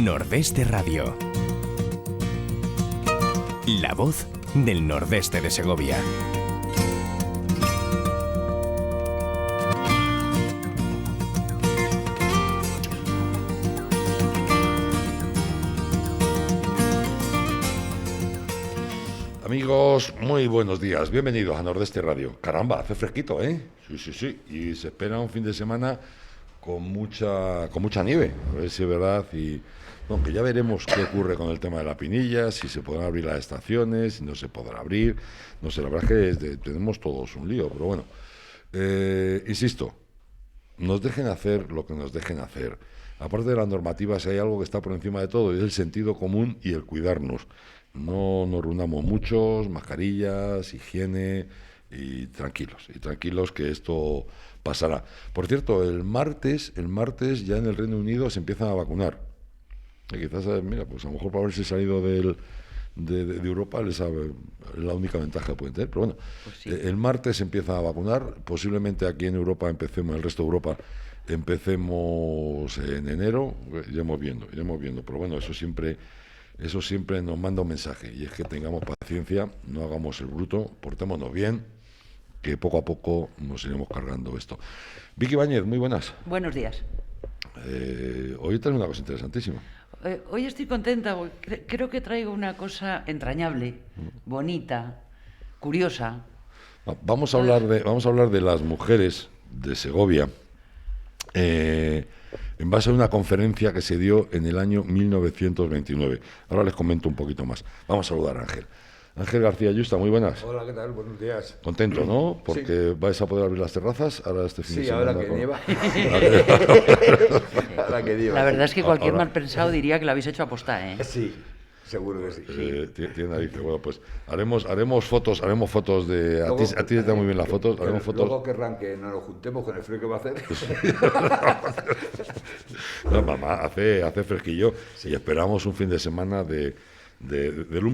Nordeste Radio. La voz del nordeste de Segovia. Amigos, muy buenos días. Bienvenidos a Nordeste Radio. Caramba, hace fresquito, ¿eh? Sí. Y se espera un fin de semana con mucha nieve. A ver si es verdad. Y bueno, que ya veremos qué ocurre con el tema de la pinilla, si se podrán abrir las estaciones, si no se podrá abrir. No sé, la verdad es que tenemos todos un lío, pero bueno. Insisto, nos dejen hacer lo que nos dejen hacer. Aparte de las normativas, hay algo que está por encima de todo, y es el sentido común y el cuidarnos. No nos reunamos muchos, mascarillas, higiene y tranquilos que esto pasará. Por cierto, el martes ya en el Reino Unido se empiezan a vacunar. Y quizás, mira, pues a lo mejor para haberse salido de Europa es la única ventaja que pueden tener. Pero bueno, pues sí. El martes se empiezan a vacunar. Posiblemente aquí en Europa empecemos, en el resto de Europa empecemos en enero. Iremos viendo. Pero bueno, eso siempre nos manda un mensaje, y es que tengamos paciencia, no hagamos el bruto, portémonos bien, que poco a poco nos iremos cargando esto. Vicky Báñez, muy buenas. Buenos días. Hoy trae una cosa interesantísima. Hoy estoy contenta, creo que traigo una cosa entrañable, bonita, curiosa. Vamos a hablar de las mujeres de Segovia, en base a una conferencia que se dio en el año 1929. Ahora les comento un poquito más. Vamos a saludar a Ángel. Ángel García Yusta, muy buenas. Hola, ¿qué tal? Buenos días. Contento, ¿no? Porque sí. vais a poder abrir las terrazas ahora este fin de semana. Ahora que nieva. Ahora que nieva. La verdad es que cualquier mal pensado diría que lo habéis hecho aposta, ¿eh? Sí, seguro que sí. Tiene narices. Bueno, pues haremos fotos de... Luego, a ti te dan muy bien las fotos. Haremos fotos. Luego querrán que nos lo juntemos con el frío que va a hacer. No, mamá, hace fresquillo, sí. Y esperamos un fin de semana de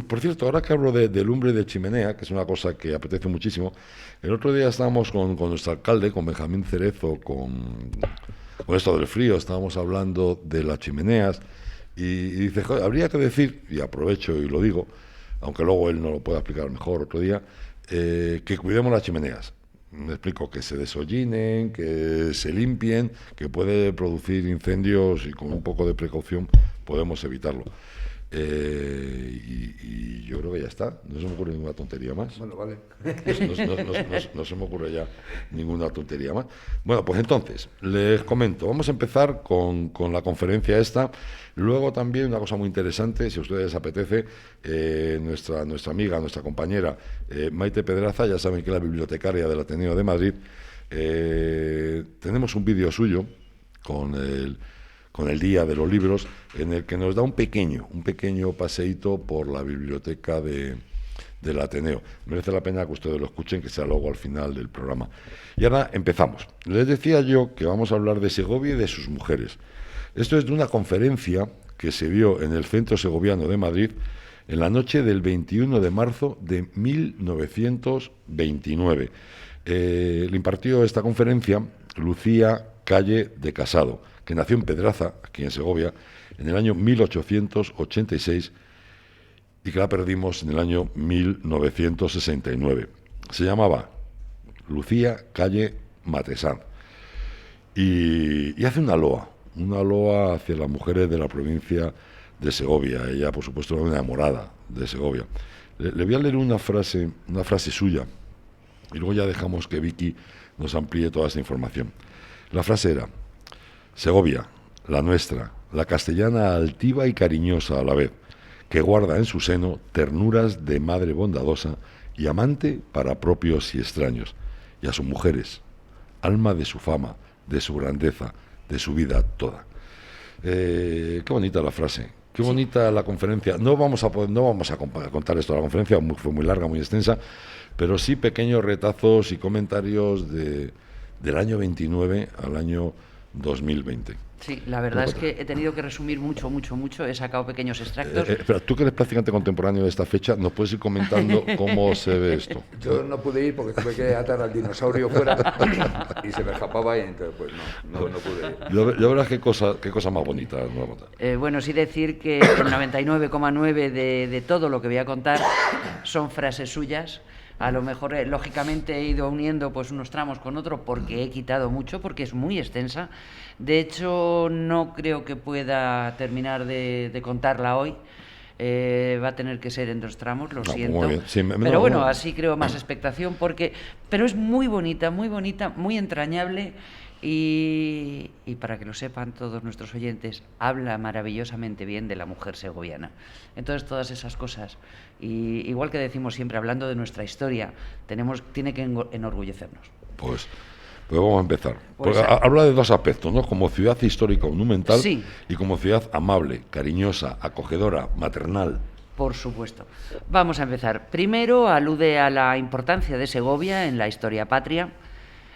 por cierto, ahora que hablo de lumbre de chimenea, que es una cosa que apetece muchísimo, el otro día estábamos con nuestro alcalde, con Benjamín Cerezo, con esto del frío, estábamos hablando de las chimeneas, y dice, joder, habría que decir, y aprovecho y lo digo, aunque luego él no lo pueda explicar mejor otro día, que cuidemos las chimeneas. Me explico, que se desollinen, que se limpien, que puede producir incendios, y con un poco de precaución podemos evitarlo. Y yo creo que ya está, no se me ocurre ninguna tontería más. Bueno, vale. No se me ocurre ya ninguna tontería más. Bueno, pues entonces, les comento, vamos a empezar con la conferencia esta. Luego también una cosa muy interesante, si a ustedes les apetece, nuestra amiga, nuestra compañera Maite Pedraza, ya saben que es la bibliotecaria del Ateneo de Madrid, tenemos un vídeo suyo con el Día de los Libros, en el que nos da un pequeño paseíto por la biblioteca del Ateneo. Merece la pena que ustedes lo escuchen, que sea luego al final del programa. Y ahora empezamos. Les decía yo que vamos a hablar de Segovia y de sus mujeres. Esto es de una conferencia que se dio en el Centro Segoviano de Madrid en la noche del 21 de marzo de 1929. Le impartió esta conferencia Lucía Calle de Casado, que nació en Pedraza, aquí en Segovia, en el año 1886, y que la perdimos en el año 1969. Se llamaba Lucía Calle Matesán, y hace una loa hacia las mujeres de la provincia de Segovia. Ella, por supuesto, era una enamorada de Segovia. Le voy a leer una frase suya, y luego ya dejamos que Vicky nos amplíe toda esta información. La frase era: Segovia, la nuestra, la castellana altiva y cariñosa a la vez, que guarda en su seno ternuras de madre bondadosa y amante para propios y extraños, y a sus mujeres, alma de su fama, de su grandeza, de su vida toda. Qué bonita la frase, qué bonita la conferencia. No vamos a contar esto, la conferencia fue muy larga, muy extensa, pero sí pequeños retazos y comentarios del año 29 al año 2020. Sí, la verdad es que he tenido que resumir mucho, he sacado pequeños extractos. Pero tú que eres practicante contemporáneo de esta fecha, ¿nos puedes ir comentando cómo se ve esto? Yo no pude ir porque tuve que atar al dinosaurio fuera y se me escapaba y entonces pues no pude ir. Ya verás qué cosa más bonita. Bueno, sí decir que el 99,9 de todo lo que voy a contar son frases suyas. A lo mejor, lógicamente, he ido uniendo pues unos tramos con otros porque he quitado mucho, porque es muy extensa. De hecho, no creo que pueda terminar de contarla hoy. Va a tener que ser en 2 tramos, lo siento. Muy bien. Sí, pero bueno, así creo más expectación pero es muy bonita, muy entrañable y para que lo sepan todos nuestros oyentes, habla maravillosamente bien de la mujer segoviana. Entonces, todas esas cosas, y igual que decimos siempre, hablando de nuestra historia, tiene que enorgullecernos. Pues vamos a empezar. Habla de 2 aspectos, ¿no? Como ciudad histórica monumental, sí, y como ciudad amable, cariñosa, acogedora, maternal. Por supuesto. Vamos a empezar. Primero, alude a la importancia de Segovia en la historia patria,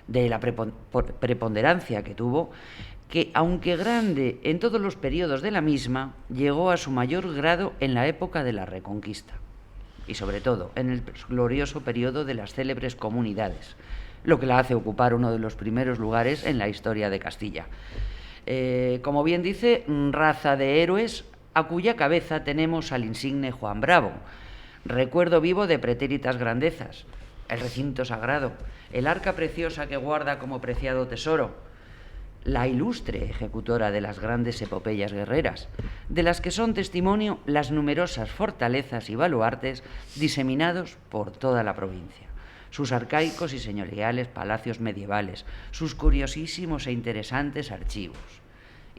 de la preponderancia que tuvo, que aunque grande en todos los periodos de la misma, llegó a su mayor grado en la época de la Reconquista y sobre todo en el glorioso periodo de las célebres comunidades, lo que la hace ocupar uno de los primeros lugares en la historia de Castilla. Como bien dice, raza de héroes a cuya cabeza tenemos al insigne Juan Bravo, recuerdo vivo de pretéritas grandezas, el recinto sagrado, el arca preciosa que guarda como preciado tesoro, la ilustre ejecutora de las grandes epopeyas guerreras, de las que son testimonio las numerosas fortalezas y baluartes diseminados por toda la provincia, sus arcaicos y señoriales palacios medievales, sus curiosísimos e interesantes archivos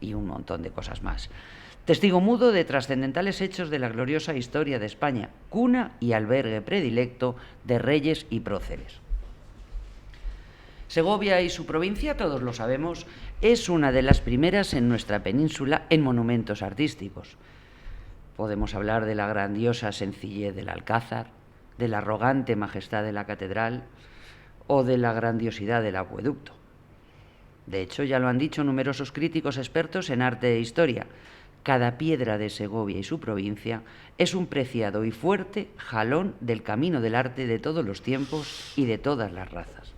y un montón de cosas más. Testigo mudo de trascendentales hechos de la gloriosa historia de España, cuna y albergue predilecto de reyes y próceres. Segovia y su provincia, todos lo sabemos, es una de las primeras en nuestra península en monumentos artísticos. Podemos hablar de la grandiosa sencillez del Alcázar, de la arrogante majestad de la catedral o de la grandiosidad del acueducto. De hecho, ya lo han dicho numerosos críticos expertos en arte e historia, cada piedra de Segovia y su provincia es un preciado y fuerte jalón del camino del arte de todos los tiempos y de todas las razas.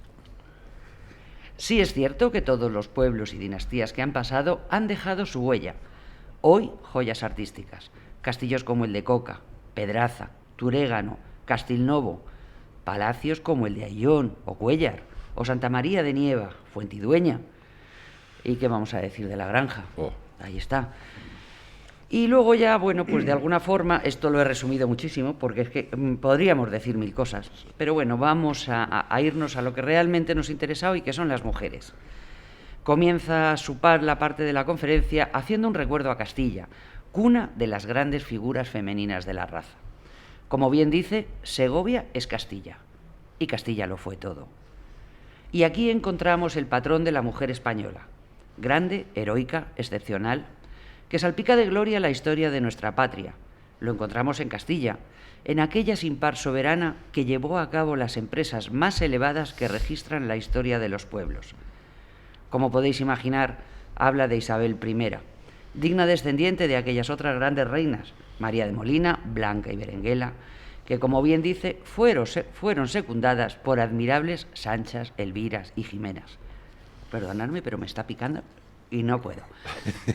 Sí es cierto que todos los pueblos y dinastías que han pasado han dejado su huella. Hoy, joyas artísticas, castillos como el de Coca, Pedraza, Turégano, Castilnovo, palacios como el de Ayllón o Cuéllar, o Santa María de Nieva, Fuentidueña. ¿Y qué vamos a decir de la Granja? Ahí está. Y luego ya, bueno, pues de alguna forma, esto lo he resumido muchísimo, porque es que podríamos decir 1000 cosas, pero bueno, vamos a irnos a lo que realmente nos interesa hoy, que son las mujeres. Comienza su par la parte de la conferencia haciendo un recuerdo a Castilla, cuna de las grandes figuras femeninas de la raza. Como bien dice, Segovia es Castilla, y Castilla lo fue todo. Y aquí encontramos el patrón de la mujer española, grande, heroica, excepcional, que salpica de gloria la historia de nuestra patria. Lo encontramos en Castilla, en aquella sin par soberana que llevó a cabo las empresas más elevadas que registran la historia de los pueblos. Como podéis imaginar, habla de Isabel I, digna descendiente de aquellas otras grandes reinas, María de Molina, Blanca y Berenguela, que, como bien dice, fueron secundadas por admirables Sanchas, Elviras y Jimenas. Perdonadme, pero me está picando y no puedo.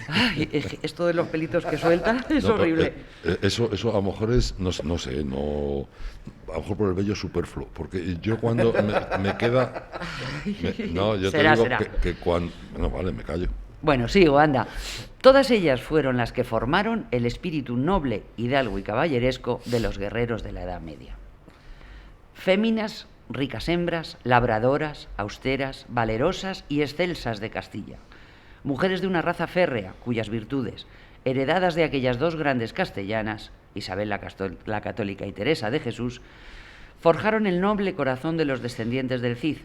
Ay, esto de los pelitos que suelta es horrible. Eso a lo mejor es, no sé, a lo mejor por el vello superfluo, porque yo cuando me queda... yo será, te digo que cuando... No, vale, me callo. Bueno, sigo, anda. Todas ellas fueron las que formaron el espíritu noble, hidalgo y caballeresco de los guerreros de la Edad Media. Féminas, ricas hembras, labradoras, austeras, valerosas y excelsas de Castilla. Mujeres de una raza férrea, cuyas virtudes, heredadas de aquellas 2 grandes castellanas, Isabel la Católica y Teresa de Jesús, forjaron el noble corazón de los descendientes del Cid.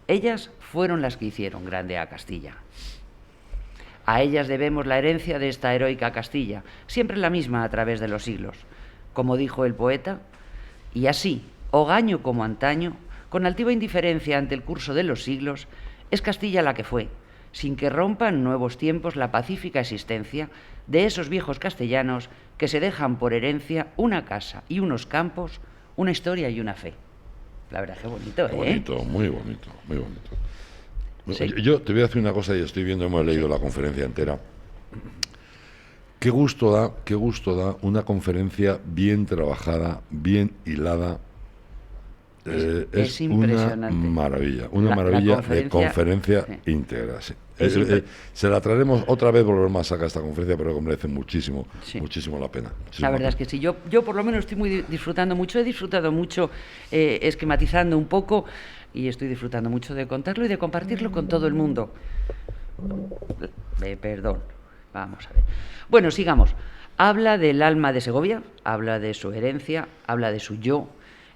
Ellas fueron las que hicieron grande a Castilla. A ellas debemos la herencia de esta heroica Castilla, siempre la misma a través de los siglos. Como dijo el poeta, y así, hogaño como antaño, con altiva indiferencia ante el curso de los siglos, es Castilla la que fue, sin que rompan nuevos tiempos la pacífica existencia de esos viejos castellanos que se dejan por herencia una casa y unos campos, una historia y una fe. La verdad que bonito, ¿eh? Bonito, muy bonito, muy bonito. Sí. Yo te voy a decir una cosa y estoy viendo, hemos leído la conferencia entera. Qué gusto da una conferencia bien trabajada, bien hilada. Es impresionante. Una maravilla de conferencia, conferencia sí. íntegra. Sí. Se la traeremos otra vez, volveremos a sacar esta conferencia, pero que merece muchísimo, Sí. muchísimo la pena. La verdad es que sí, yo por lo menos estoy disfrutando mucho, he disfutado mucho esquematizando un poco y estoy disfrutando mucho de contarlo y de compartirlo con todo el mundo. Perdón, vamos a ver. Bueno, sigamos. Habla del alma de Segovia, habla de su herencia, habla de su yo.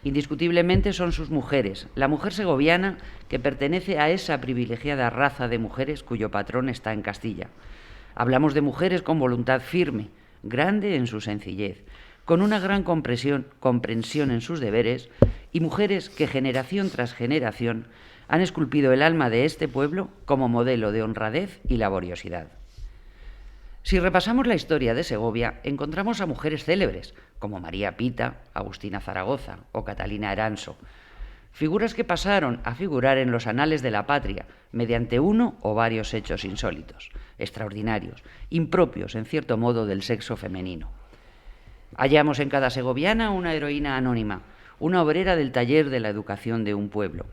Indiscutiblemente son sus mujeres, la mujer segoviana que pertenece a esa privilegiada raza de mujeres cuyo patrón está en Castilla. Hablamos de mujeres con voluntad firme, grande en su sencillez, con una gran comprensión en sus deberes, y mujeres que generación tras generación han esculpido el alma de este pueblo como modelo de honradez y laboriosidad. Si repasamos la historia de Segovia, encontramos a mujeres célebres, como María Pita, Agustina Zaragoza o Catalina Aranso, figuras que pasaron a figurar en los anales de la patria mediante uno o varios hechos insólitos, extraordinarios, impropios, en cierto modo, del sexo femenino. Hallamos en cada segoviana una heroína anónima, una obrera del taller de la educación de un pueblo.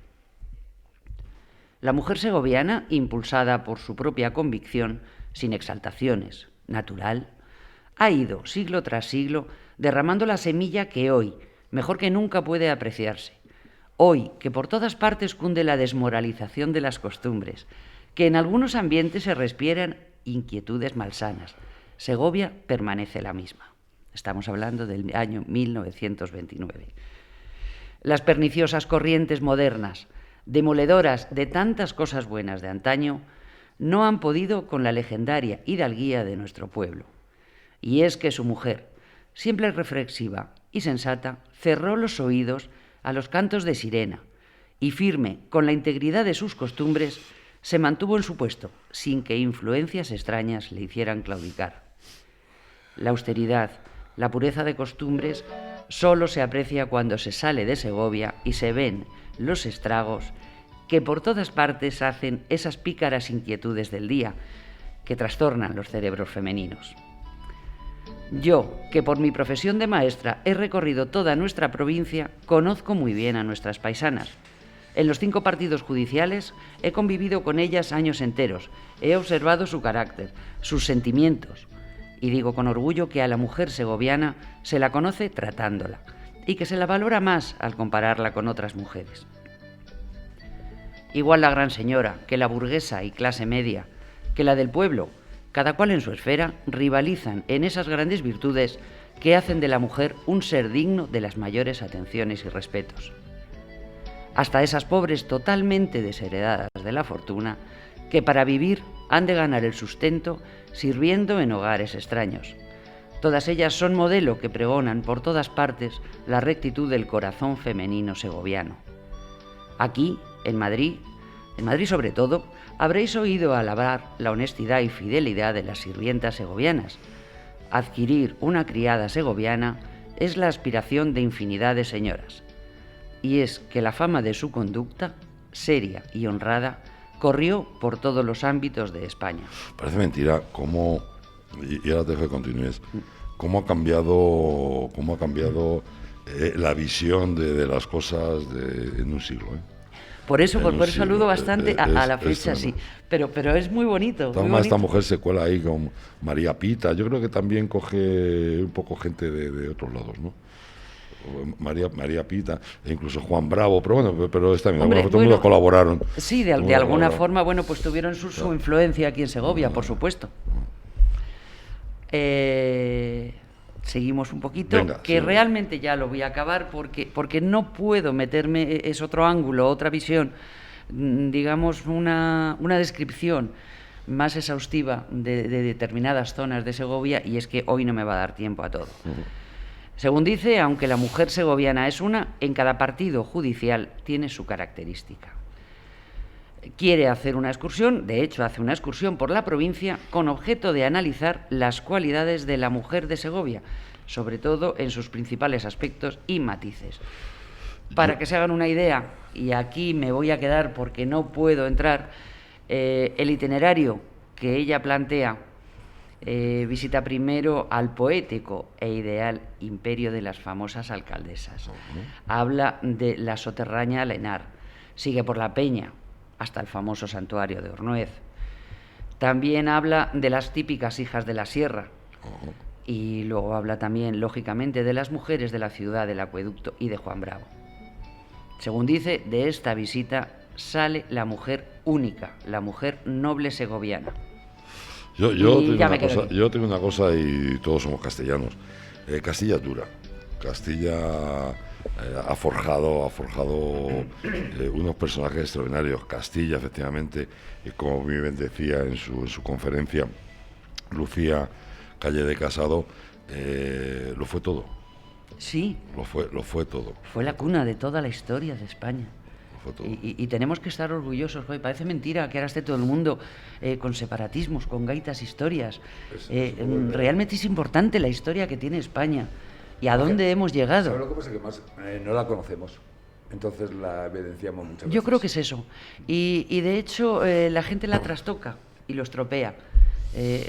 La mujer segoviana, impulsada por su propia convicción, sin exaltaciones, natural, ha ido, siglo tras siglo, derramando la semilla que hoy, mejor que nunca, puede apreciarse. Hoy, que por todas partes cunde la desmoralización de las costumbres, que en algunos ambientes se respiran inquietudes malsanas, Segovia permanece la misma. Estamos hablando del año 1929. Las perniciosas corrientes modernas, demoledoras de tantas cosas buenas de antaño, no han podido con la legendaria hidalguía de nuestro pueblo. Y es que su mujer, siempre reflexiva y sensata, cerró los oídos a los cantos de sirena y, firme con la integridad de sus costumbres, se mantuvo en su puesto, sin que influencias extrañas le hicieran claudicar. La austeridad, la pureza de costumbres, solo se aprecia cuando se sale de Segovia y se ven los estragos que por todas partes hacen esas pícaras inquietudes del día que trastornan los cerebros femeninos. Yo, que por mi profesión de maestra he recorrido toda nuestra provincia, conozco muy bien a nuestras paisanas. En los 5 partidos judiciales he convivido con ellas años enteros, he observado su carácter, sus sentimientos, y digo con orgullo que a la mujer segoviana se la conoce tratándola, y que se la valora más al compararla con otras mujeres. Igual la gran señora, que la burguesa y clase media, que la del pueblo, cada cual en su esfera, rivalizan en esas grandes virtudes que hacen de la mujer un ser digno de las mayores atenciones y respetos. Hasta esas pobres totalmente desheredadas de la fortuna, que para vivir han de ganar el sustento sirviendo en hogares extraños. Todas ellas son modelo que pregonan por todas partes la rectitud del corazón femenino segoviano. Aquí, en Madrid sobre todo, habréis oído alabar la honestidad y fidelidad de las sirvientas segovianas. Adquirir una criada segoviana es la aspiración de infinidad de señoras. Y es que la fama de su conducta, seria y honrada, corrió por todos los ámbitos de España. Parece mentira cómo, y ahora te dejo que continúes, cómo ha cambiado la visión de las cosas en un siglo, ¿eh? Por eso saludo bastante a la fecha, sí. Pero es muy bonito. Esta mujer se cuela ahí con María Pita. Yo creo que también coge un poco gente de otros lados, ¿no? María Pita, e incluso Juan Bravo, pero bueno, pero está bien, todo el mundo colaboraron. Sí, de alguna forma, bueno, pues tuvieron su influencia aquí en Segovia, por supuesto. Seguimos un poquito, Venga, que realmente ya lo voy a acabar porque no puedo meterme, es otro ángulo, otra visión, digamos una descripción más exhaustiva de determinadas zonas de Segovia, y es que hoy no me va a dar tiempo a todo. Según dice, aunque la mujer segoviana es una, en cada partido judicial tiene su característica. quiere hacer una excursión, de hecho hace una excursión por la provincia con objeto de analizar las cualidades de la mujer de Segovia, sobre todo en sus principales aspectos y matices. Para que se hagan una idea, y aquí me voy a quedar porque no puedo entrar, el itinerario que ella plantea visita primero al poético e ideal imperio de las famosas alcaldesas. Habla de la soterraña Lenar, sigue por la Peña hasta el famoso santuario de Ornuez. También habla de las típicas hijas de la sierra. Y luego habla también, lógicamente, de las mujeres de la ciudad del Acueducto y de Juan Bravo. Según dice, de esta visita sale la mujer única, la mujer noble segoviana. Yo tengo una cosa y todos somos castellanos. Castilla es dura. Castilla ha forjado unos personajes extraordinarios. Castilla, efectivamente, como bien decía en su conferencia Lucía Calle de Casado, lo fue todo. Sí. Lo fue todo. Fue la cuna de toda la historia de España. Y tenemos que estar orgullosos, joder. Parece mentira que ahora esté todo el mundo con separatismos, con gaitas historias. Realmente es importante la historia que tiene España y a dónde hemos llegado. ¿Sabes lo que pasa? Que más no la conocemos, entonces la evidenciamos muchas veces. Yo creo que es eso. Y de hecho la gente la trastoca y lo estropea.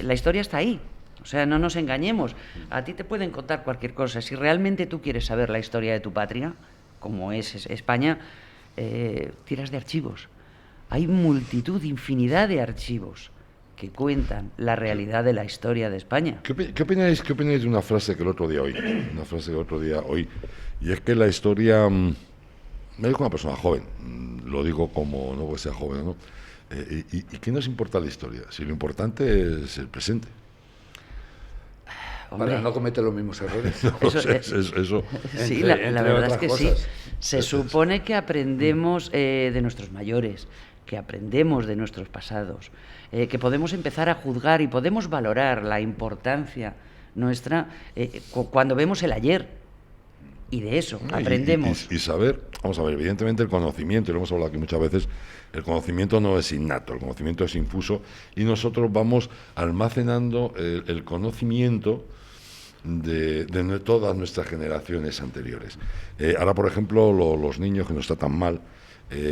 La historia está ahí. O sea, no nos engañemos. A ti te pueden contar cualquier cosa. Si realmente tú quieres saber la historia de tu patria, como es España, tiras de archivos. Hay multitud, infinidad de archivos que cuentan la realidad de la historia de España. ¿Qué opináis de una frase que el otro día oí? Y es que la historia, me dijo una persona joven, lo digo como no que sea joven, ¿no? ¿Y qué nos importa la historia? Si lo importante es el presente. Hombre, para no cometer los mismos errores. Eso. Sí, la verdad es que cosas. Sí. Se supone que aprendemos de nuestros mayores, que aprendemos de nuestros pasados, que podemos empezar a juzgar y podemos valorar la importancia nuestra cuando vemos el ayer. Y de eso aprendemos. Y saber, vamos a ver, evidentemente el conocimiento, y lo hemos hablado aquí muchas veces, el conocimiento no es innato, el conocimiento es infuso, y nosotros vamos almacenando el conocimiento de todas nuestras generaciones anteriores. Ahora, por ejemplo, los niños que no están tan mal,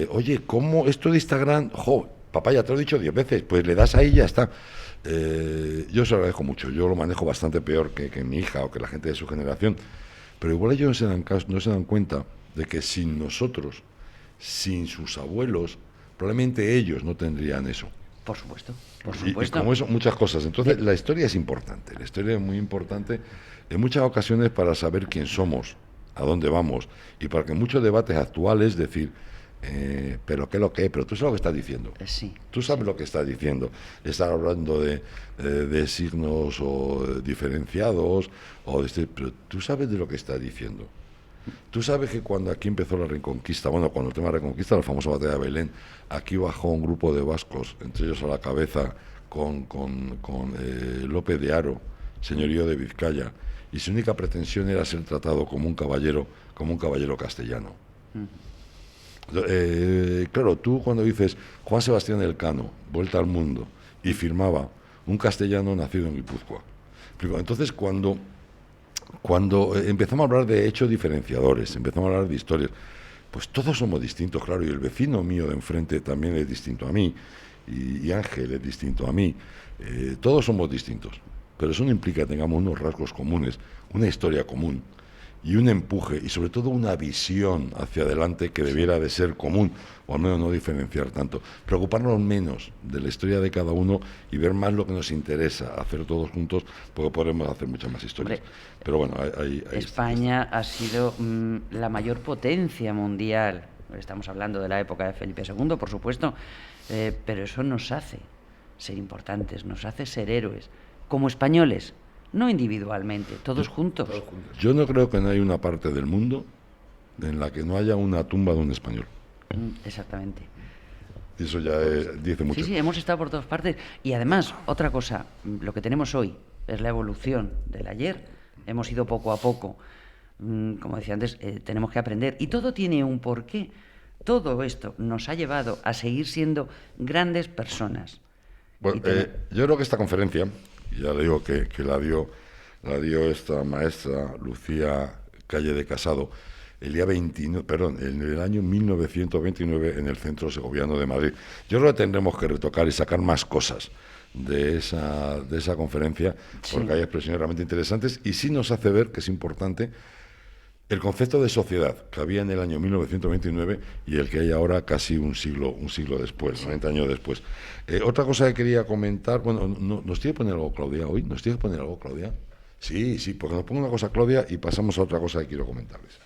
oye, ¿cómo esto de Instagram? Papá, ya te lo he dicho 10 veces, pues le das ahí y ya está. Yo se lo agradezco mucho, yo lo manejo bastante peor que mi hija o que la gente de su generación, pero igual ellos no se dan cuenta de que sin nosotros, sin sus abuelos, probablemente ellos no tendrían eso. Por supuesto. Y como eso, muchas cosas. Entonces, la historia es importante. La historia es muy importante en muchas ocasiones para saber quién somos, a dónde vamos, y para que muchos debates actuales decir, pero qué lo que, pero tú sabes lo que estás diciendo. Sí. Tú sabes lo que estás diciendo. Estás hablando de signos o diferenciados, pero tú sabes de lo que estás diciendo. Tú sabes que cuando aquí empezó la Reconquista, cuando el tema de la Reconquista, la famosa batalla de Belén, aquí bajó un grupo de vascos, entre ellos a la cabeza con López de Haro, señorío de Vizcaya, y su única pretensión era ser tratado como un caballero castellano. Claro, tú cuando dices Juan Sebastián Elcano, Vuelta al Mundo, y firmaba un castellano nacido en Guipúzcoa. Entonces, cuando empezamos a hablar de hechos diferenciadores, empezamos a hablar de historias, pues todos somos distintos, claro, y el vecino mío de enfrente también es distinto a mí, y Ángel es distinto a mí, todos somos distintos, pero eso no implica que tengamos unos rasgos comunes, una historia común, y un empuje, y sobre todo una visión hacia adelante que debiera de ser común, o al menos no diferenciar tanto. Preocuparnos menos de la historia de cada uno y ver más lo que nos interesa, hacer todos juntos, porque podemos hacer muchas más historias. Hombre, pero bueno, ahí España ha sido la mayor potencia mundial. Estamos hablando de la época de Felipe II, por supuesto, pero eso nos hace ser importantes, nos hace ser héroes, como españoles. No individualmente, todos juntos. Yo no creo que no haya una parte del mundo en la que no haya una tumba de un español. Exactamente. Y eso ya dice mucho. Sí, hemos estado por todas partes. Y además, otra cosa, lo que tenemos hoy es la evolución del ayer. Hemos ido poco a poco. Como decía antes, tenemos que aprender. Y todo tiene un porqué. todo esto nos ha llevado a seguir siendo grandes personas. Bueno, yo creo que esta conferencia, ya le digo que la dio esta maestra Lucía Calle de Casado el día 29, perdón, en el año 1929 en el Centro Segoviano de Madrid. Yo creo que tendremos que retocar y sacar más cosas de esa conferencia, porque hay expresiones realmente interesantes y sí nos hace ver que es importante el concepto de sociedad que había en el año 1929 y el que hay ahora casi un siglo después, 90 años después. Otra cosa que quería comentar, bueno, ¿nos tiene que poner algo Claudia hoy? ¿Nos tiene que poner algo Claudia? Sí, porque nos ponga una cosa Claudia y pasamos a otra cosa que quiero comentarles.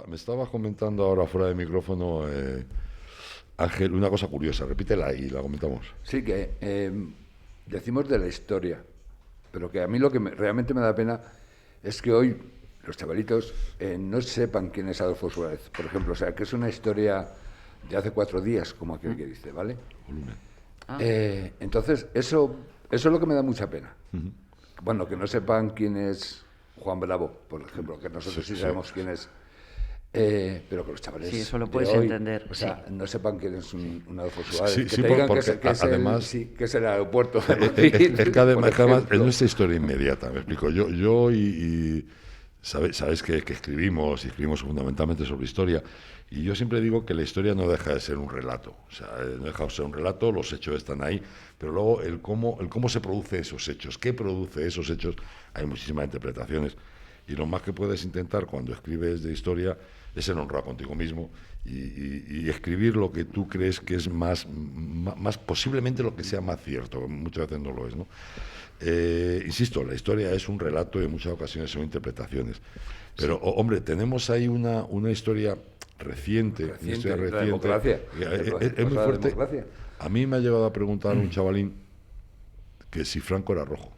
Me estaba comentando ahora fuera de micrófono, Ángel, una cosa curiosa, repítela y la comentamos. Sí, que decimos de la historia, pero que a mí lo que realmente me da pena es que hoy los chavalitos no sepan quién es Adolfo Suárez, por ejemplo, o sea, que es una historia de hace 4 días, como aquel que dice, ¿vale? Entonces, eso es lo que me da mucha pena. Bueno, que no sepan quién es Juan Bravo, por ejemplo, que nosotros sí sabemos quién es. Pero que los chavales sí, eso lo puedes de hoy, entender. O sea, no sepan quién es un Adolfo Suárez. Sí, que te digan que es además, que es el aeropuerto. Es que además es nuestra historia inmediata, me explico. Yo sabéis que escribimos fundamentalmente sobre historia, y yo siempre digo que la historia no deja de ser un relato. O sea, no deja de ser un relato, los hechos están ahí, pero luego el cómo se produce esos hechos, qué produce esos hechos, hay muchísimas interpretaciones. Y lo más que puedes intentar cuando escribes de historia es ser honrado contigo mismo y escribir lo que tú crees que es más posiblemente lo que sea más cierto, muchas veces no lo es, ¿no? Insisto, la historia es un relato y en muchas ocasiones son interpretaciones. Pero, hombre, tenemos ahí una historia reciente. Una historia reciente. La democracia. Es muy fuerte. Democracia. A mí me ha llegado a preguntar un chavalín que si Franco era rojo.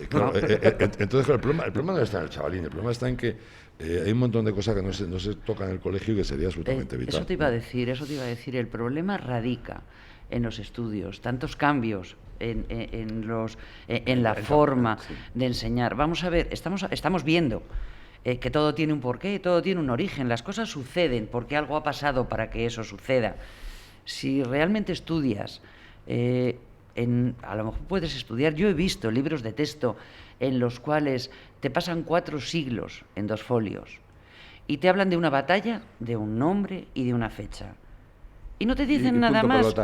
Claro, entonces el problema no está en el chavalín, el problema está en que hay un montón de cosas que no se tocan en el colegio y que sería absolutamente vital. Eso te iba a decir, el problema radica en los estudios, tantos cambios en la forma de enseñar. Vamos a ver, estamos viendo que todo tiene un porqué, todo tiene un origen, las cosas suceden porque algo ha pasado para que eso suceda. Si realmente estudias, a lo mejor puedes estudiar, yo he visto libros de texto en los cuales te pasan 4 siglos en 2 folios y te hablan de una batalla, de un nombre y de una fecha. Y no te dicen nada más.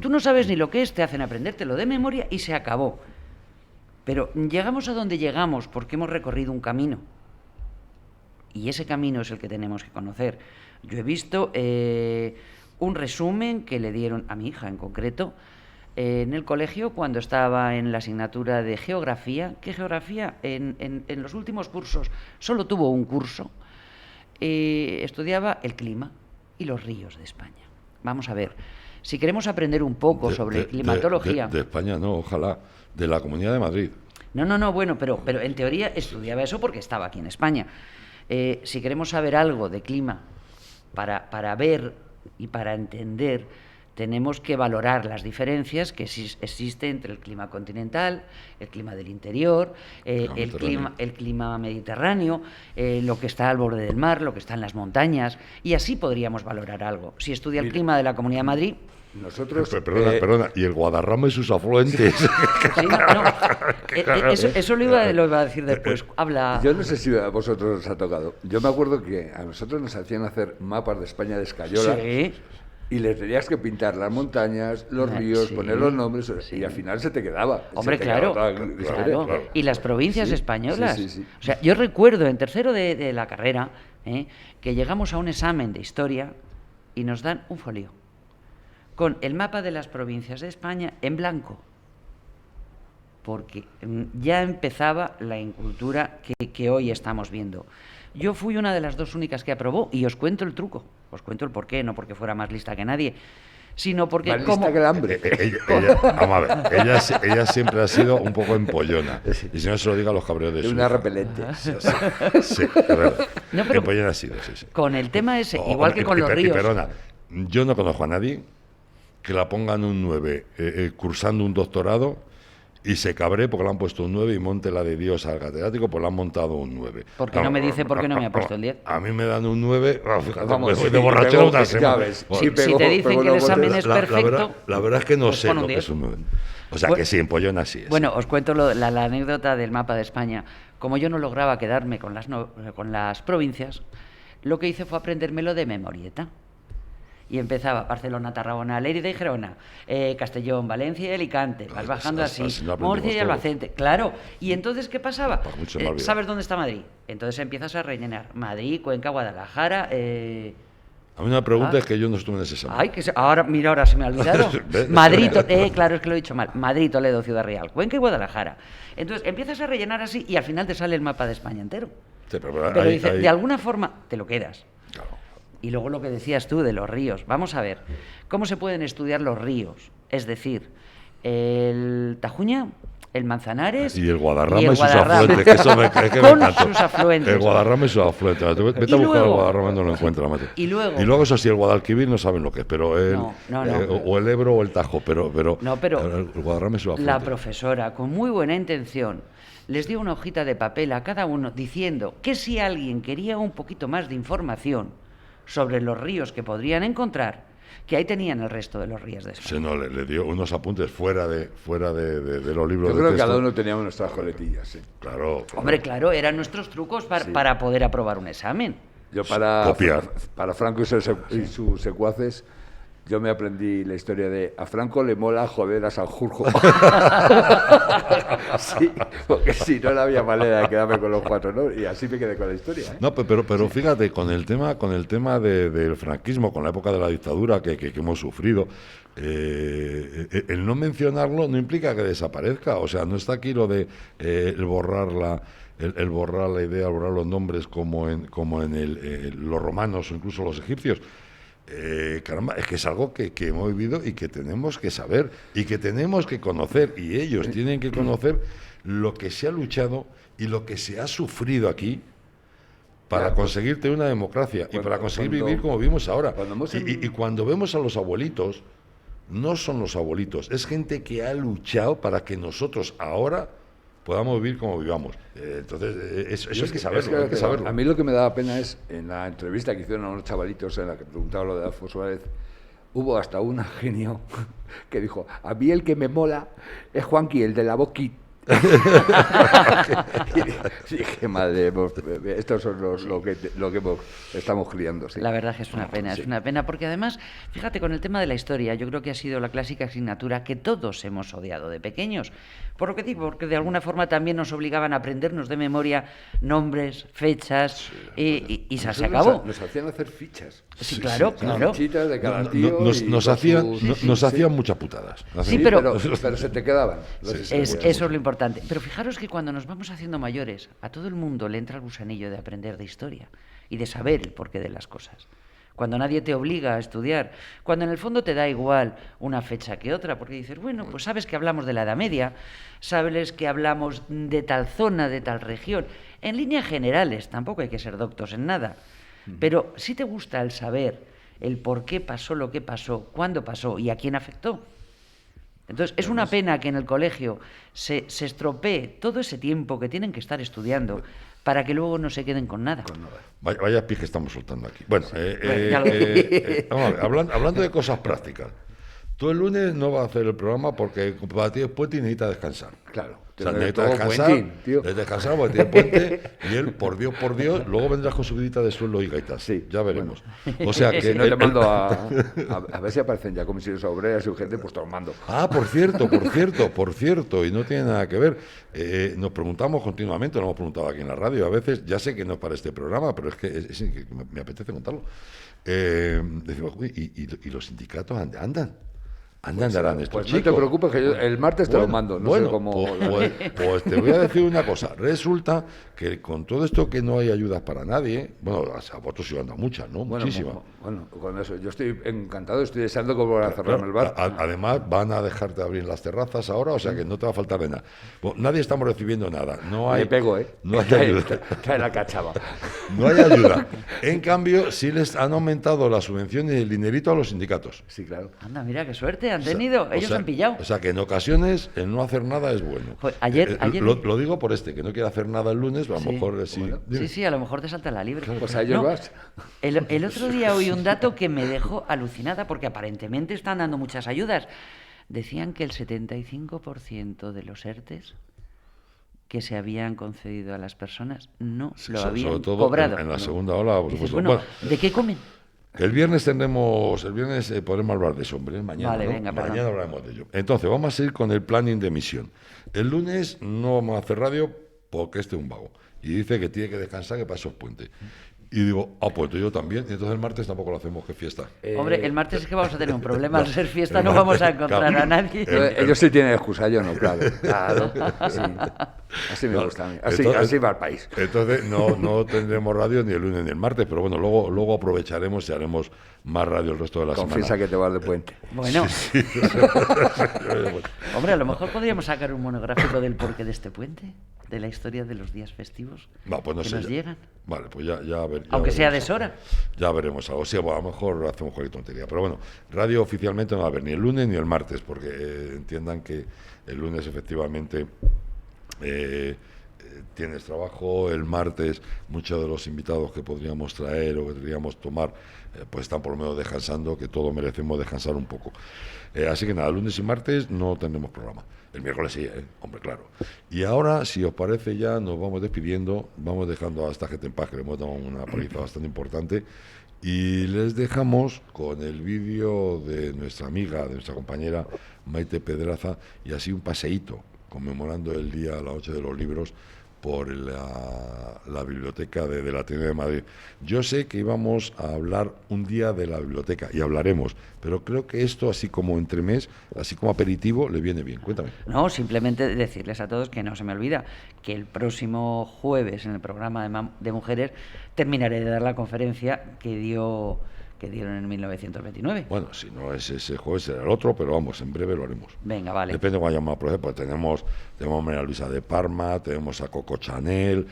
Tú no sabes ni lo que es, te hacen aprendértelo de memoria y se acabó. Pero llegamos a donde llegamos porque hemos recorrido un camino. Y ese camino es el que tenemos que conocer. Yo he visto un resumen que le dieron a mi hija en concreto en el colegio cuando estaba en la asignatura de geografía, que geografía en los últimos cursos solo tuvo un curso, estudiaba el clima y los ríos de España. Vamos a ver, si queremos aprender un poco sobre climatología... De España no, ojalá, de la Comunidad de Madrid. No, bueno, pero en teoría estudiaba eso porque estaba aquí en España. Si queremos saber algo de clima para ver y para entender, tenemos que valorar las diferencias que existen entre el clima continental, el clima del interior, el clima mediterráneo, lo que está al borde del mar, lo que está en las montañas, y así podríamos valorar algo. Si estudia el clima de la Comunidad de Madrid... Nosotros... Perdona, y el Guadarrama y sus afluentes. Sí, eso lo iba a decir después. Habla... Yo no sé si a vosotros os ha tocado. Yo me acuerdo que a nosotros nos hacían hacer mapas de España de escayola. Sí. Y le tenías que pintar las montañas, los ríos, sí, poner los nombres, sí. y al final se te quedaba. Hombre, Se te claro, quedaba toda la historia. claro. Y las provincias Sí, españolas. sí. O sea, yo recuerdo en tercero de la carrera que llegamos a un examen de historia y nos dan un folio con el mapa de las provincias de España en blanco. Porque ya empezaba la incultura que hoy estamos viendo. Yo fui una de las 2 únicas que aprobó y os cuento el truco, os cuento el porqué, no porque fuera más lista que nadie, sino porque Más lista que el hambre. Vamos a ver, ella siempre ha sido un poco empollona. Y si no se lo diga a los cabreos de De su una hija. repelente. Sí, es verdad. No, pero Empollona ha sido, sí. con el tema ese, igual que con los Y ríos. perdona, yo no conozco a nadie que la pongan un 9 cursando un doctorado y se cabré porque le han puesto un 9 y monte la de Dios al catedrático, pues le han montado un 9. ¿Por qué no me dice por qué no me ha puesto el 10? A mí me dan un 9, fíjate, Vamos, me voy sí, de borrachera una ya semana. ves, Bueno, sí, Si te dicen que el examen es perfecto, la verdad es que no pues sé pon un lo que 10. es un 9. O sea, Bueno, que sí, en Pollona sí es. Bueno, os cuento la anécdota del mapa de España. Como yo no lograba quedarme con las provincias, lo que hice fue aprendérmelo de memorieta. Y empezaba Barcelona, Tarragona, Lérida y Gerona, Castellón, Valencia y Alicante. Vas bajando así, no aprendimos Murcia y todo. Albacete. Claro. Y entonces, ¿qué pasaba? Pues mucho me ha olvidado. ¿Sabes dónde está Madrid? Entonces empiezas a rellenar. Madrid, Cuenca, Guadalajara... A mí una pregunta es que yo no estuve en ese examen. Ay, ahora se me ha olvidado. ¿Ves? Madrid, claro, es que lo he dicho mal. Madrid, Toledo, Ciudad Real, Cuenca y Guadalajara. Entonces empiezas a rellenar así y al final te sale el mapa de España entero. Sí, pero Pero ahí- dice, ahí- de alguna forma te lo quedas. Claro. Y luego lo que decías tú de los ríos. Vamos a ver, ¿cómo se pueden estudiar los ríos? Es decir, el Tajuña, el Manzanares Y el Guadarrama y, el sus Guadarrama. afluentes, que eso me que Con me encantó. sus afluentes. El Guadarrama y sus afluentes. Vete a Y buscar luego- el Guadarrama y no lo encuentras, mate. Y luego- eso sí, el Guadalquivir no saben lo que es, pero No. o el Ebro o el Tajo, pero No, pero el Guadarrama y sus afluentes. la profesora, con muy buena intención, les dio una hojita de papel a cada uno diciendo que si alguien quería un poquito más de información sobre los ríos que podrían encontrar, que ahí tenían el resto de los ríos de España. Sí, no, le dio unos apuntes fuera de los libros Yo de creo que texto. cada uno teníamos nuestras coletillas. Sí. Claro. Hombre, claro, eran nuestros trucos para poder aprobar un examen. Yo para Copiar. Franco y sus secuaces, yo me aprendí la historia de a Franco le mola joder a Sanjurjo. Sí, porque si no, no había manera de quedarme con los 4, ¿no? Y así me quedé con la historia. ¿eh? No, pero fíjate, con el tema del franquismo, con la época de la dictadura que hemos sufrido, el no mencionarlo no implica que desaparezca. O sea, no está aquí lo de el borrar el borrar la idea, borrar los nombres como en los romanos o incluso los egipcios. Caramba, es que es algo que hemos vivido y que tenemos que saber y que tenemos que conocer, y ellos tienen que conocer lo que se ha luchado y lo que se ha sufrido aquí para Claro, conseguir tener una democracia y para conseguir cuando- vivir como vivimos ahora. cuando hemos Y cuando vemos a los abuelitos, no son los abuelitos, es gente que ha luchado para que nosotros ahora podamos vivir como vivamos. Entonces, eso hay que saberlo, hay que saberlo. A mí lo que me daba pena es, en la entrevista que hicieron a unos chavalitos en la que preguntaba lo de Adolfo Suárez, hubo hasta un genio que dijo, a mí el que me mola es Juanqui, el de la boquita. Y dije, madre, estos son lo que estamos criando. Sí. La verdad que es una pena, Sí. es una pena, porque además, fíjate, con el tema de la historia, yo creo que ha sido la clásica asignatura que todos hemos odiado de pequeños. Por lo que digo, porque de alguna forma también nos obligaban a aprendernos de memoria nombres, fechas, y se Nosotros acabó. Nos hacían hacer fichas. Sí, claro, Unas claro. fichitas de cada No, tío nos y nos con hacían, sus- nos sí, hacían sí. muchas putadas. Sí, pero- pero se te quedaban. las historias. Eso es lo importante. Pero fijaros que cuando nos vamos haciendo mayores, a todo el mundo le entra el gusanillo de aprender de historia y de saber el porqué de las cosas. Cuando nadie te obliga a estudiar, cuando en el fondo te da igual una fecha que otra, porque dices, bueno, pues sabes que hablamos de la Edad Media, sabes que hablamos de tal zona, de tal región. En líneas generales, tampoco hay que ser doctos en nada, pero sí te gusta el saber el por qué pasó lo que pasó, cuándo pasó y a quién afectó. Entonces, es una pena que en el colegio se estropee todo ese tiempo que tienen que estar estudiando para que luego no se queden con nada. Vaya pis que estamos soltando aquí. Bueno, Bueno, ya lo- vamos a ver, hablando de cosas prácticas. Tú el lunes no vas a hacer el programa porque para ti es puente y necesitas descansar. Claro. O sea, Todo necesitas descansar, puentín, tío. necesitas descansar porque tiene puente y él, por Dios, luego vendrás con subidita de sueldo y gaitas. Sí, ya veremos. O sea que... Si no, te mando a ver si aparecen ya comisiones obreras y gente, pues te los mando. Ah, por cierto, y no tiene nada que ver. Nos preguntamos continuamente, lo hemos preguntado aquí en la radio, a veces, ya sé que no es para este programa, pero es que me apetece contarlo. Decimos, uy, ¿y los sindicatos andan? Andarán estos Pues chicos. no te preocupes, que yo el martes te lo mando. No sé cómo... Pues te voy a decir una cosa. Resulta que con todo esto que no hay ayudas para nadie, bueno, a votos sí andan muchas, ¿no? Muchísimas. Bueno, con eso. Yo estoy encantado, estoy deseando que vuelvan a cerrarme el bar. Además, van a dejarte abrir las terrazas ahora, o sea que no te va a faltar de nada. Bueno, nadie estamos recibiendo nada. No hay, Me pego, ¿eh? No hay ayuda. Trae la cachava. No hay ayuda. En cambio, sí les han aumentado la subvención y el dinerito a los sindicatos. Sí, claro. Anda, mira qué suerte han tenido. Ellos han pillado. O sea, que en ocasiones el no hacer nada es bueno. Pues ayer Lo digo por que no quiere hacer nada el lunes, a lo mejor sí. Sí, a lo mejor te salta la libre. Pues a ellos vas. El otro día oí un dato que me dejó alucinada porque aparentemente están dando muchas ayudas. Decían que el 75% de los ERTES que se habían concedido a las personas no lo habían sobre todo cobrado. En la segunda ola, por Dices, supuesto. bueno, ¿de qué comen? El viernes podremos hablar de eso, hombre, mañana, Vale, ¿no? venga, perdón. Mañana hablaremos de ello. Entonces, vamos a ir con el planning de emisión. El lunes no vamos a hacer radio porque este es un vago. Y dice que tiene que descansar, que para eso es puente. Y digo, pues yo también. Y entonces el martes tampoco lo hacemos, que fiesta. Hombre, el martes es que vamos a tener un problema. Al ser fiesta no vamos a encontrar a nadie. Ellos sí tienen excusa, yo no, claro. Sí. Así me gusta a mí. Así va el país. Entonces no tendremos radio ni el lunes ni el martes, pero bueno, luego aprovecharemos y haremos más radio el resto de la Confiesa semana. que te vas de puente. Bueno. Hombre, a lo mejor podríamos sacar un monográfico del porqué de este puente, de la historia de los días festivos Pues no que sé, nos llegan. Vale, pues ya Aunque sea veremos. deshora. Ya veremos algo. Sí, bueno, a lo mejor hacemos cualquier tontería. Pero bueno, radio oficialmente no va a haber ni el lunes ni el martes, porque entiendan que el lunes efectivamente tienes trabajo, el martes muchos de los invitados que podríamos traer o que podríamos tomar pues están por lo menos descansando, que todos merecemos descansar un poco. Así que nada, lunes y martes no tendremos programa. El miércoles sí, hombre, claro. Y ahora, si os parece, ya nos vamos despidiendo, vamos dejando a esta gente en paz, que le hemos dado una paliza bastante importante, y les dejamos con el vídeo de nuestra amiga, de nuestra compañera Maite Pedraza, y así un paseíto, conmemorando el Día a la Noche de los Libros, por la biblioteca del Ateneo de Madrid. Yo sé que íbamos a hablar un día de la biblioteca, y hablaremos, pero creo que esto, así como entremés, así como aperitivo, le viene bien. Cuéntame. No, simplemente decirles a todos que no se me olvida que el próximo jueves en el programa de mujeres terminaré de dar la conferencia que dieron en 1929. Bueno, si no es ese jueves, será el otro, pero vamos, en breve lo haremos. Venga, vale. Depende de cuándo llamamos, por ejemplo, tenemos a María Luisa de Parma, tenemos a Coco Chanel,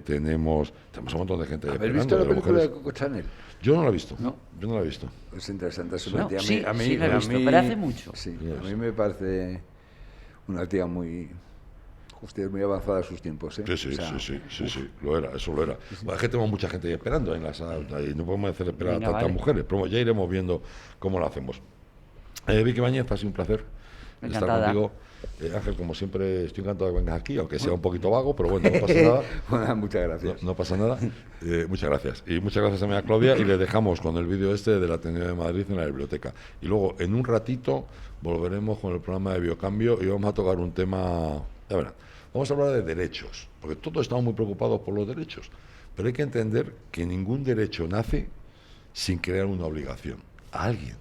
tenemos un montón de gente. ¿Habéis visto la película de Coco Chanel? Yo no la he visto. No. Yo no la he visto. Es interesante. Es No, una tía. sí la he visto, pero hace mucho. Sí, a mí me parece una tía muy... Usted es muy avanzada a sus tiempos, ¿eh? Sí, lo era, eso lo era. Bueno, es que tenemos mucha gente ahí esperando en la sala y no podemos hacer esperar Venga, a tantas vale. mujeres, pero ya iremos viendo cómo lo hacemos. Vicky Bañez, ha sido un placer estar Encantada. contigo. Ángel, como siempre, estoy encantado de que vengas aquí, aunque sea un poquito vago, pero bueno, no pasa nada. Bueno, muchas gracias. No pasa nada. Muchas gracias. Y muchas gracias también a Claudia, y le dejamos con el vídeo del Ateneo de Madrid en la biblioteca. Y luego, en un ratito, volveremos con el programa de Biocambio y vamos a tocar un tema, ya verán, vamos a hablar de derechos, porque todos estamos muy preocupados por los derechos, pero hay que entender que ningún derecho nace sin crear una obligación a alguien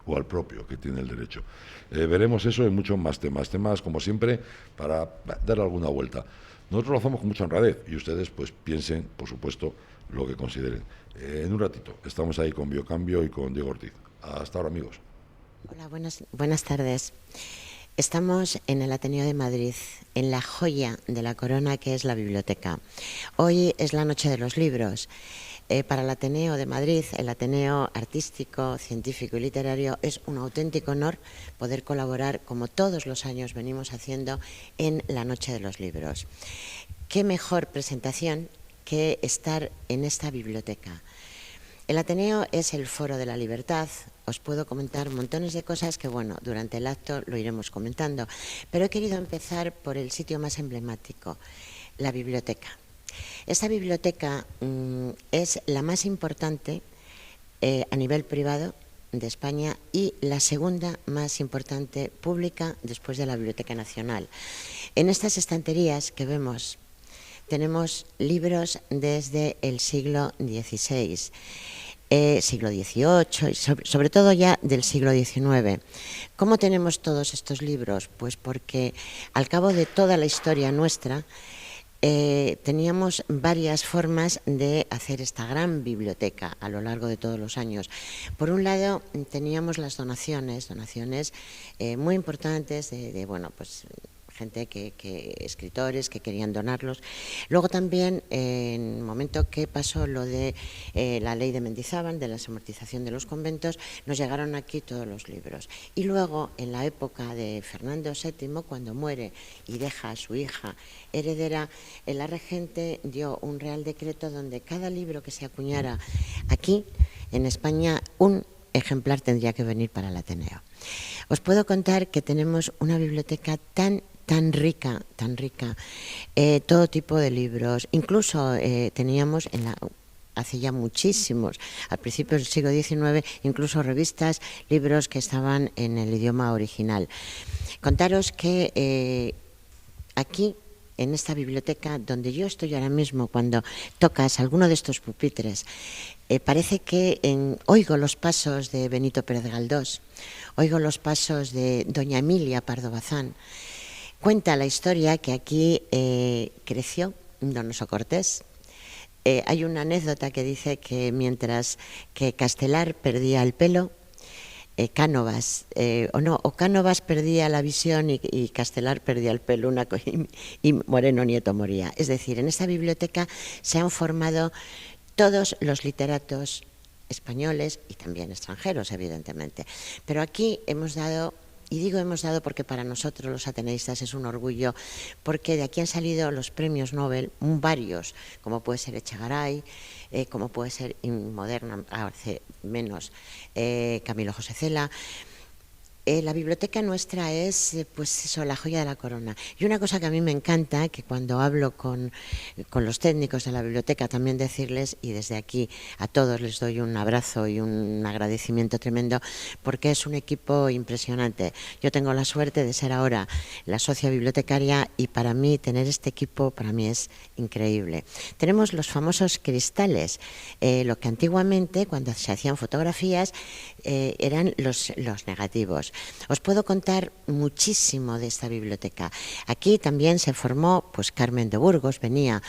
o al propio que tiene el derecho. Veremos eso en muchos más temas como siempre, para dar alguna vuelta. Nosotros lo hacemos con mucha honradez y ustedes pues piensen, por supuesto, lo que consideren. En un ratito estamos ahí con Biocambio y con Diego Ortiz. Hasta ahora, amigos. Hola, buenas tardes. Estamos en el Ateneo de Madrid, en la joya de la corona que es la biblioteca. Hoy es la Noche de los Libros. Para el Ateneo de Madrid, el Ateneo artístico, científico y literario, es un auténtico honor poder colaborar, como todos los años venimos haciendo, en la Noche de los Libros. ¿Qué mejor presentación que estar en esta biblioteca? El Ateneo es el foro de la libertad, os puedo comentar montones de cosas que, bueno, durante el acto lo iremos comentando, pero he querido empezar por el sitio más emblemático, la biblioteca. Esta biblioteca es la más importante a nivel privado de España y la segunda más importante pública después de la Biblioteca Nacional. En estas estanterías que vemos tenemos libros desde el siglo XVI, siglo XVIII y sobre todo ya del siglo XIX. ¿Cómo tenemos todos estos libros? Pues porque al cabo de toda la historia nuestra teníamos varias formas de hacer esta gran biblioteca a lo largo de todos los años. Por un lado, teníamos las donaciones muy importantes de bueno, pues gente escritores que querían donarlos. Luego también, en el momento que pasó lo de la ley de Mendizábal, de la desamortización de los conventos, nos llegaron aquí todos los libros. Y luego, en la época de Fernando VII, cuando muere y deja a su hija heredera, la regente dio un real decreto donde cada libro que se acuñara aquí, en España, un ejemplar tendría que venir para el Ateneo. Os puedo contar que tenemos una biblioteca tan rica, todo tipo de libros. Incluso teníamos hace ya muchísimos, al principio del siglo XIX, incluso revistas, libros que estaban en el idioma original. Contaros que aquí, en esta biblioteca, donde yo estoy ahora mismo, cuando tocas alguno de estos pupitres, parece que oigo los pasos de Benito Pérez Galdós, oigo los pasos de doña Emilia Pardo Bazán. Cuenta la historia que aquí creció Donoso Cortés. Hay una anécdota que dice que mientras que Castelar perdía el pelo, Cánovas perdía la visión y Castelar perdía el pelo, y Moreno Nieto moría. Es decir, en esta biblioteca se han formado todos los literatos españoles y también extranjeros, evidentemente. Pero aquí hemos dado, y digo hemos dado porque para nosotros los ateneístas es un orgullo, porque de aquí han salido los premios Nobel, varios, como puede ser Echegaray, como puede ser Moderna, hace menos, Camilo José Cela. La biblioteca nuestra es, pues eso, la joya de la corona. Y una cosa que a mí me encanta, que cuando hablo con los técnicos de la biblioteca, también decirles, y desde aquí a todos les doy un abrazo y un agradecimiento tremendo, porque es un equipo impresionante. Yo tengo la suerte de ser ahora la socia bibliotecaria y para mí tener este equipo, para mí es increíble. Tenemos los famosos cristales, lo que antiguamente, cuando se hacían fotografías, eran los negativos. Os puedo contar muchísimo de esta biblioteca. Aquí también se formó pues Carmen de Burgos, venía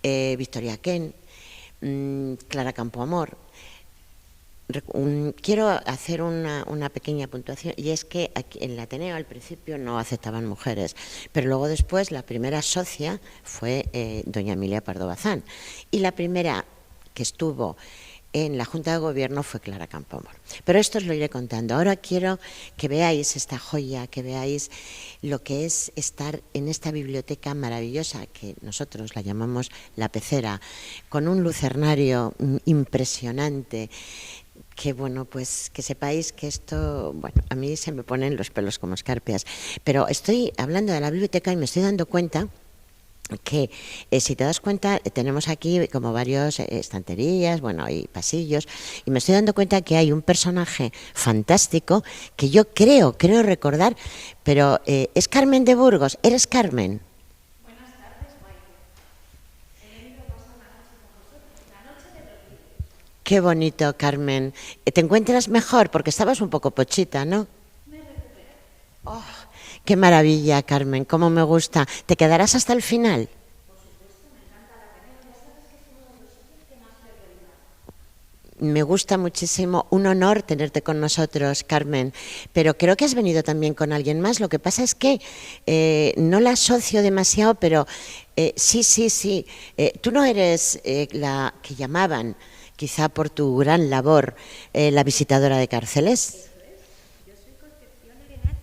Victoria Ken, Clara Campoamor. Quiero hacer una pequeña puntuación, y es que aquí en el Ateneo al principio no aceptaban mujeres, pero luego después la primera socia fue doña Emilia Pardo Bazán, y la primera que estuvo en la Junta de Gobierno fue Clara Campoamor. Pero esto os lo iré contando. Ahora quiero que veáis esta joya, que veáis lo que es estar en esta biblioteca maravillosa, que nosotros la llamamos La Pecera, con un lucernario impresionante, que bueno, pues que sepáis que esto, bueno, a mí se me ponen los pelos como escarpias. Pero estoy hablando de la biblioteca y me estoy dando cuenta que si te das cuenta tenemos aquí como varias estanterías, bueno, y pasillos, y me estoy dando cuenta que hay un personaje fantástico que yo creo recordar, pero es Carmen de Burgos. ¿Eres Carmen? Buenas tardes, Maite. He venido a pasar una noche con vosotros, la noche de los libros. Qué bonito, Carmen. ¿Te encuentras mejor? Porque estabas un poco pochita, ¿no? Me recupero. Oh, qué maravilla, Carmen, cómo me gusta. ¿Te quedarás hasta el final? Por supuesto, me encanta la Ateneo. Ya sabes que es uno de los sitios que más me reúna. Me gusta muchísimo, un honor tenerte con nosotros, Carmen, pero creo que has venido también con alguien más. Lo que pasa es que no la asocio demasiado, pero sí. Tú no eres la que llamaban, quizá por tu gran labor, la visitadora de cárceles. Yo soy Concepción Arenal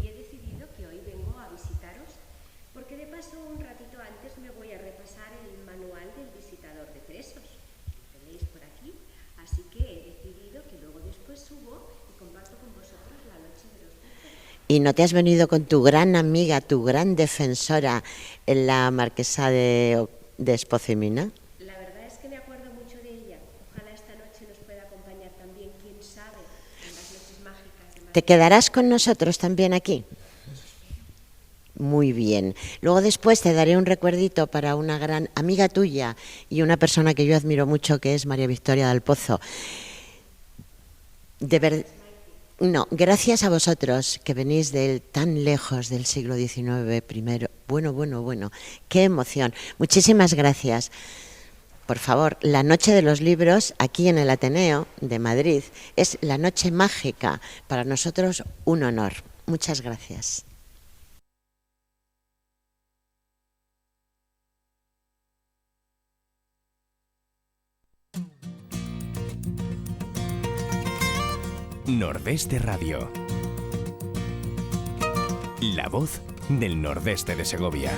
y he decidido que hoy vengo a visitaros porque de paso un ratito antes me voy a repasar el manual del visitador de presos. Lo tenéis por aquí, así que he decidido que ¿Y no te has venido con tu gran amiga, tu gran defensora, la marquesa de Espoz-y-Mina? La verdad es que me acuerdo mucho de ella. Ojalá esta noche nos pueda acompañar también, quién sabe, en las noches mágicas de Madrid. ¿Te quedarás con nosotros también aquí? Muy bien. Luego después te daré un recuerdito para una gran amiga tuya y una persona que yo admiro mucho, que es María Victoria del Pozo. No, gracias a vosotros que venís tan lejos del siglo XIX primero. Bueno, qué emoción. Muchísimas gracias. Por favor, la Noche de los Libros aquí en el Ateneo de Madrid es la noche mágica. Para nosotros un honor. Muchas gracias. Nordeste Radio. La voz del Nordeste de Segovia.